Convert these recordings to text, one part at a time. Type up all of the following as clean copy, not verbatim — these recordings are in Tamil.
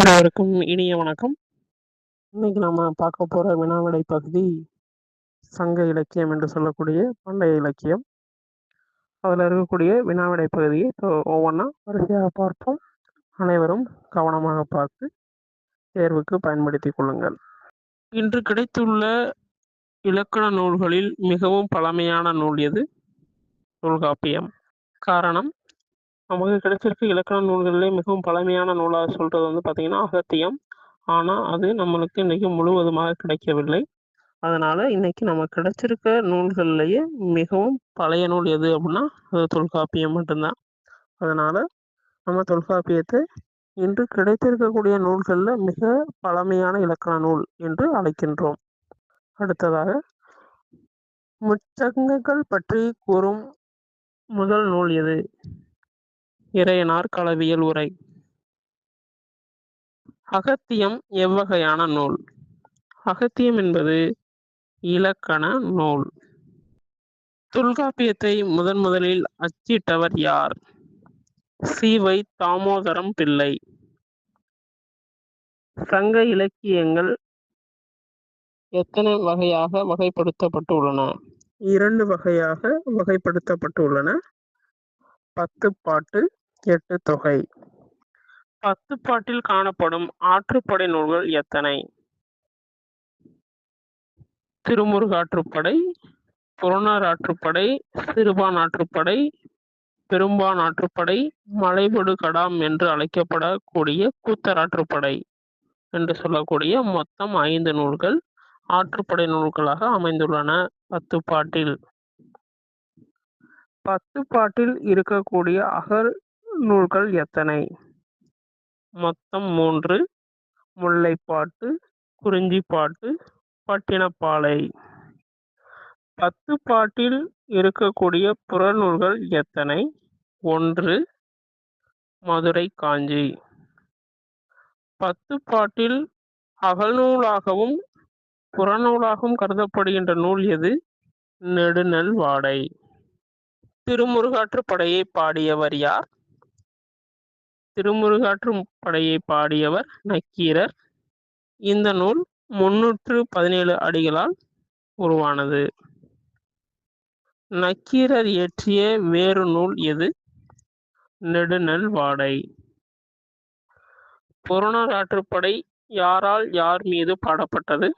அனைவருக்கும் இனிய வணக்கம். இன்னைக்கு நம்ம பார்க்க போற வினாவிடை பகுதி சங்க இலக்கியம் என்று சொல்லக்கூடிய பண்டைய இலக்கியம். அதில் இருக்கக்கூடிய வினாவிடை பகுதியை ஒவ்வொன்றா வரிசையாக பார்ப்போம். அனைவரும் கவனமாக பார்த்து தேர்வுக்கு பயன்படுத்திக் கொள்ளுங்கள். இன்று கிடைத்துள்ள இலக்கண நூல்களில் மிகவும் பழமையான நூல் எது? தொல்காப்பியம். காரணம், நமக்கு கிடைச்சிருக்க இலக்கண நூல்களிலே மிகவும் பழமையான நூலாக சொல்றது பார்த்தீங்கன்னா அகத்தியம். ஆனால் அது நம்மளுக்கு இன்னைக்கு முழுவதுமாக கிடைக்கவில்லை. அதனால இன்னைக்கு நம்ம கிடைச்சிருக்க நூல்கள்லேயே மிகவும் பழைய நூல் எது அப்படின்னா அது தொல்காப்பியம் மட்டும்தான். அதனால நம்ம தொல்காப்பியத்தை இன்று கிடைத்திருக்கக்கூடிய நூல்களில் மிக பழமையான இலக்கண நூல் என்று அழைக்கின்றோம். அடுத்ததாக, முச்சங்கங்கள் பற்றி கூறும் முதல் நூல் எது? இறையனார் களவியல் உரை. அகத்தியம் எவ்வகையான நூல்? அகத்தியம் என்பது இலக்கண நூல். தொல்காப்பியத்தை முதலில் அச்சிட்டவர் யார்? சி.வை. தாமோதரம் பிள்ளை. சங்க இலக்கியங்கள் எத்தனை வகையாக வகைப்படுத்தப்பட்டுள்ளன? 2 வகையாக வகைப்படுத்தப்பட்டுள்ளன. 10 பாட்டு, 8 தொகை. 10 பாட்டில் காணப்படும் ஆற்றுப்படை நூல்கள் எத்தனை? திருமுருகாற்றுப்படை, புறநார் ஆற்றுப்படை, சிறுபான் ஆற்றுப்படை, பெரும்பான் ஆற்றுப்படை, மலைபடு கடாம் என்று அழைக்கப்படக்கூடிய கூத்தராற்றுப்படை என்று சொல்லக்கூடிய மொத்தம் 5 நூல்கள் ஆற்றுப்படை நூல்களாக அமைந்துள்ளன 10 பாட்டில். 10 பாட்டில் இருக்கக்கூடிய அகல் நூல்கள் எத்தனை? மொத்தம் 3. முல்லைப்பாட்டு, குறிஞ்சிப்பாட்டு, பட்டினப்பாலை. 10 பாட்டில் இருக்கக்கூடிய புறநூல்கள் எத்தனை? 1. மதுரை காஞ்சி. 10 பாட்டில் அகல்நூலாகவும் புறநூலாகவும் கருதப்படுகின்ற நூல் எது? நெடுநல் வாடை. திருமுருகாற்றுப்படையை பாடியவர் யார்? திருமுருகாற்றுப்படையை பாடியவர் நக்கீரர். இந்த நூல் 317 அடிகளால் உருவானது. நக்கீரர் இயற்றிய வேறு நூல் எது? நெடுநல் வாடை. புறநார் ஆற்றுப்படை யாரால் யார் மீது பாடப்பட்டது?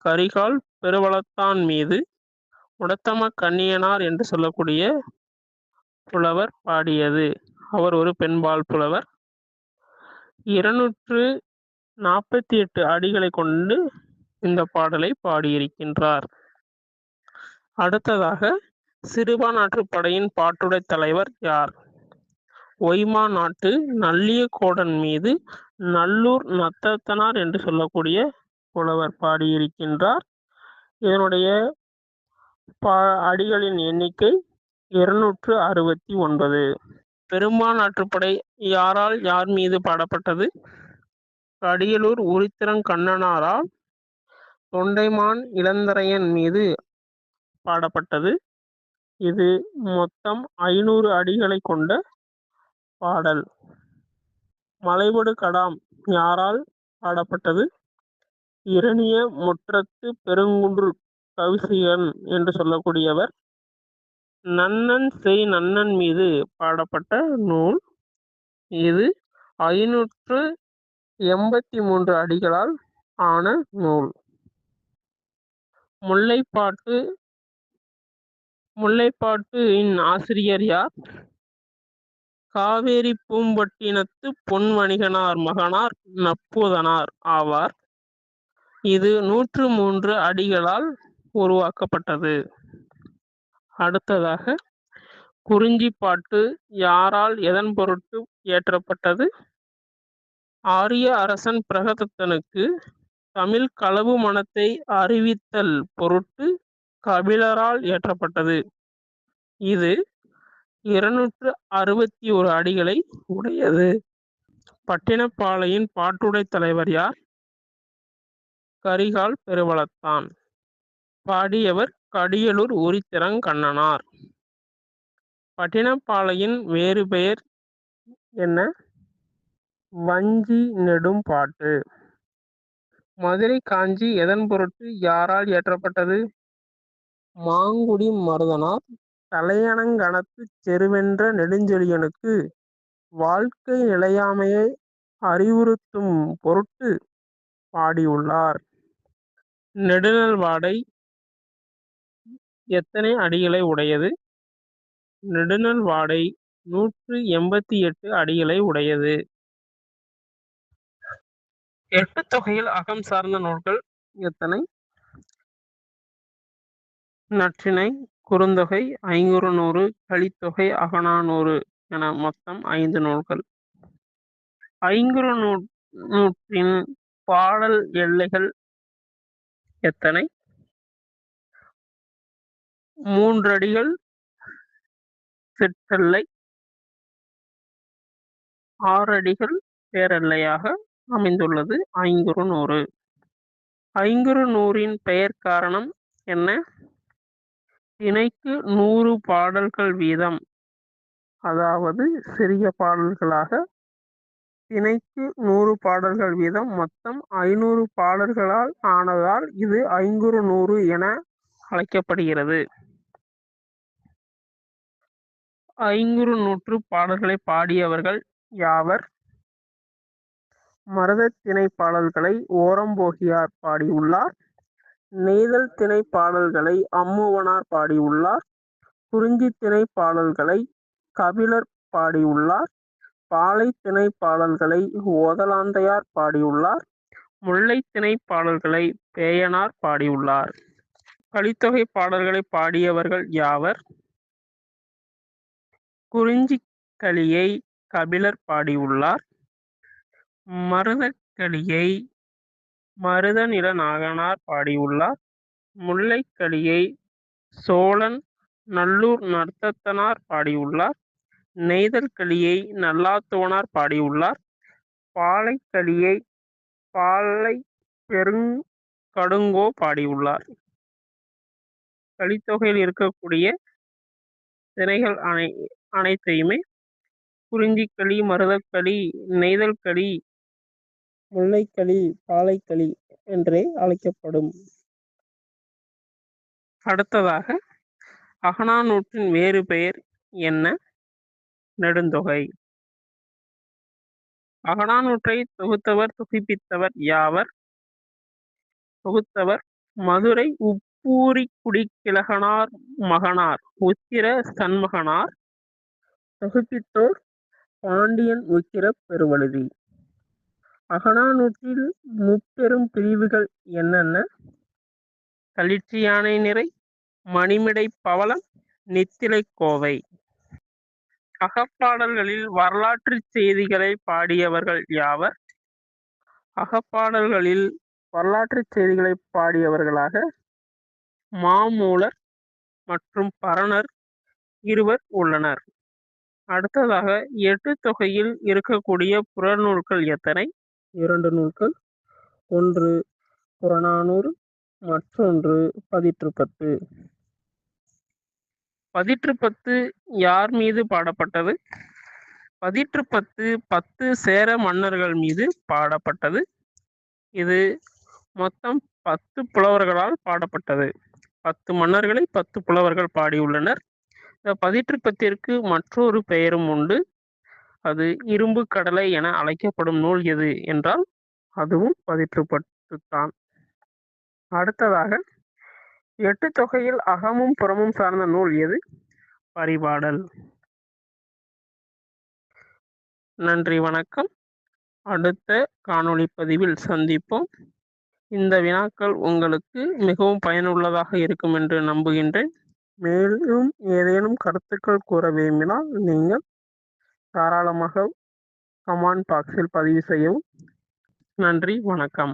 கரிகால் பெருவளத்தான் மீது உடத்தம கண்ணியனார் என்று சொல்லக்கூடிய புலவர் பாடியது. அவர் ஒரு பெண்பால் புலவர். 248 அடிகளை கொண்டு இந்த பாடலை பாடியிருக்கின்றார். அடுத்ததாக, சிறுபான் ஆற்றுப்படையின் பாட்டுடை தலைவர் யார்? ஒய்மா நாட்டு நல்லிய கோடன் மீது நல்லூர் நத்தத்தனார் என்று சொல்லக்கூடிய புலவர் பாடியிருக்கின்றார். இதனுடைய அடிகளின் எண்ணிக்கை 269. பெரும்பான் ஆற்றுப்படை யாரால் யார் மீது பாடப்பட்டது? கடியலூர் உருத்திரங்கண்ணனாரால் தொண்டைமான் இளந்தரையன் மீது பாடப்பட்டது. இது மொத்தம் 500 அடிகளை கொண்ட பாடல். மலைபடு கடாம் யாரால் பாடப்பட்டது? இரணிய முற்றத்து பெருங்குன்று கவிசிகன் என்று சொல்லக்கூடியவர். நன்னன் செய் நன்னன் மீது பாடப்பட்ட நூல். இது 583 அடிகளால் ஆன நூல். முல்லைப்பாட்டின் ஆசிரியர் யார்? காவேரி பூம்பட்டினத்து பொன் வணிகனார் மகனார் நப்பூதனார் ஆவார். இது 103 அடிகளால் உருவாக்கப்பட்டது. அடுத்ததாக, குறிஞ்சிப்பாட்டு யாரால் எதன் பொருட்டு இயற்றப்பட்டது? ஆரிய அரசன் பிரகதத்தனுக்கு தமிழ் களவு மணத்தை அறிவித்தல் பொருட்டு கபிலரால் இயற்றப்பட்டது. இது 261 அடிகளை உடையது. பட்டினப்பாலையின் பாட்டுடை தலைவர் யார்? கரிகால் பெருவளத்தான். பாடியவர் கடியலூர் உருத்திரங்கண்ணனார். பட்டினப்பாலையின் வேறு பெயர் என்ன? வஞ்சி நெடும் பாட்டு. மதுரை காஞ்சி எதன் பொருட்டு யாரால் இயற்றப்பட்டது? மாங்குடி மருதனார் தலையணங்கணத்துச் செருவென்ற நெடுஞ்செழியனுக்கு வாழ்க்கை நிலையாமையை அறிவுறுத்தும் பொருட்டு பாடியுள்ளார். நெடுநல்வாடை எத்தனை அடிகளை உடையது? நெடுநல்வாடை 188 அடிகளை உடையது. எட்டுத்தொகையில் அகம் சார்ந்த நூல்கள் எத்தனை? நற்றிணை, குறுந்தொகை, ஐங்குறுநூறு, கலித்தொகை, அகநானூறு என மொத்தம் 5 நூல்கள். ஐங்குறுநூற்றின் பாடல் எல்லைகள் எத்தனை? 3 அடிகள் சிற்றெல்லை, 6 அடிகள் பேரெல்லையாக அமைந்துள்ளது ஐங்குறுநூறு. ஐங்குறுநூறின் பெயர் காரணம் என்ன? திணைக்கு 100 பாடல்கள் வீதம், அதாவது சிறிய பாடல்களாக திணைக்கு 100 பாடல்கள் வீதம் மொத்தம் 500 பாடல்களால் ஆனதால் இது ஐங்குறுநூறு என அழைக்கப்படுகிறது. ஐங்குறுநூற்று பாடல்களை பாடியவர்கள் யாவர்? மருதத் திணை பாடல்களை ஓரம்போகியார் பாடியுள்ளார். நெய்தல் திணை பாடல்களை அம்முவனார் பாடியுள்ளார். குறிஞ்சி திணை பாடல்களை கபிலர் பாடியுள்ளார். பாலை திணை பாடல்களை ஓதலாந்தையார் பாடியுள்ளார். முல்லை திணை பாடல்களை பேயனார் பாடியுள்ளார். கலித்தொகை பாடல்களை பாடியவர்கள் யாவர்? குறிஞ்சிக்கலியை கபிலர் பாடியுள்ளார். மருதக்கலியை மருதநில நாகனார் பாடியுள்ளார். முல்லைக்கலியை சோழன் நல்லூர் நர்த்தத்தனார் பாடியுள்ளார். நெய்தல் கலியை நல்லாத்துவனார் பாடியுள்ளார். பாலைக்கலியை பாலை பெருங்கடுங்கோ பாடியுள்ளார். கலித்தொகையில் இருக்கக்கூடிய திணைகள் அனைத்தையுமே குறிஞ்சிக்களி, மருதக்களி, நெய்தல்களி, முல்லைக்களி, பாலைக்களி என்றே அழைக்கப்படும். அடுத்ததாக அகநானூற்றின் வேறு பெயர் என்ன? நெடுந்தொகை. அகநானூற்றை தொகுத்தவர், தொகுப்பித்தவர் யாவர்? தொகுத்தவர் மதுரை உப்பூரிக்குடி கிழகனார் மகனார் உத்திர சண்மகனார். தொகுப்பித்தோர் பாண்டியன் உக்கிர பெருவழுதி. அகநானூற்றில் முப்பெரும் பிரிவுகள் என்னென்ன? களிற்று நிறை, மணிமிடை பவளம், நித்திலை கோவை. அகப்பாடல்களில் வரலாற்று செய்திகளை பாடியவர்கள் யாவர்? அகப்பாடல்களில் வரலாற்று செய்திகளை பாடியவர்களாக மாமூலர் மற்றும் பரணர் இருவர் உள்ளனர். அடுத்ததாக எட்டுத்தொகையில் இருக்கக்கூடிய புறநூல்கள் எத்தனை? 2 நூல்கள். ஒன்று புறநானூறு, மற்றொன்று பதிற்றுப்பத்து. பதிற்றுப்பத்து யார் மீது பாடப்பட்டது? பதிற்றுப்பத்து 10 சேர மன்னர்கள் மீது பாடப்பட்டது. இது மொத்தம் 10 புலவர்களால் பாடப்பட்டது. 10 மன்னர்களை 10 புலவர்கள் பாடியுள்ளனர். இந்த பதிற்றுப்பத்திற்கு மற்றொரு பெயரும் உண்டு. அது இரும்பு கடலை என அழைக்கப்படும் நூல் எது என்றால் அதுவும் பதிற்றுப்பத்துத்தான். அடுத்ததாக எட்டுத்தொகையில் அகமும் புறமும் சார்ந்த நூல் எது? பரிபாடல். நன்றி, வணக்கம். அடுத்த காணொளி பதிவில் சந்திப்போம். இந்த வினாக்கள் உங்களுக்கு மிகவும் பயனுள்ளதாக இருக்கும் என்று நம்புகின்றேன். மேலும் ஏதேனும் கருத்துக்கள் கூற விரும்பினால் நீங்கள் தாராளமாக கமெண்ட் பாக்ஸில் பதிவு செய்யவும். நன்றி, வணக்கம்.